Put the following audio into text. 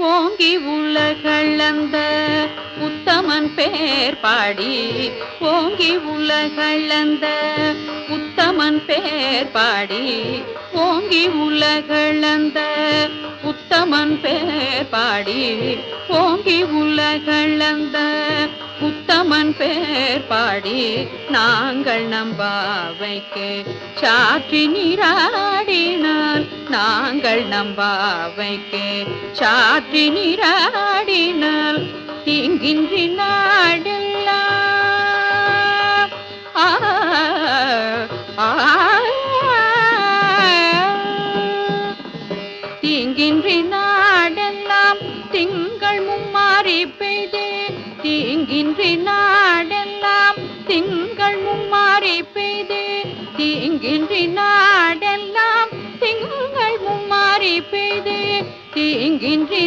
ஓங்கி உலகளந்த உத்தமன் பேர் பாடி, ஓங்கி உலகளந்த உத்தமன் பேர் பாடி, ஓங்கி உலகளந்த உத்தமன் பேர் பாடி, ஓங்கி உலகளந்த உத்தமன் பேர் பாடி, நாங்கள் நம்பாவைக்கு சாற்றி நீராடினால், நாங்கள் நம்பாவைக்கு சாற்றி நீராடினால் தீங்கின்றி நாடெல்லாம் தீங்கின்றி நாடெல்லாம் திங்கள் மும்மாறி பெய்து, தீங்கின்றி நாடெல்லாம் திங்கள் மும்மாறி பெய்து, தீங்கின்றி நாடெல்லாம் திங்கள் மும்மாறி பெய்து, தீங்கின்றி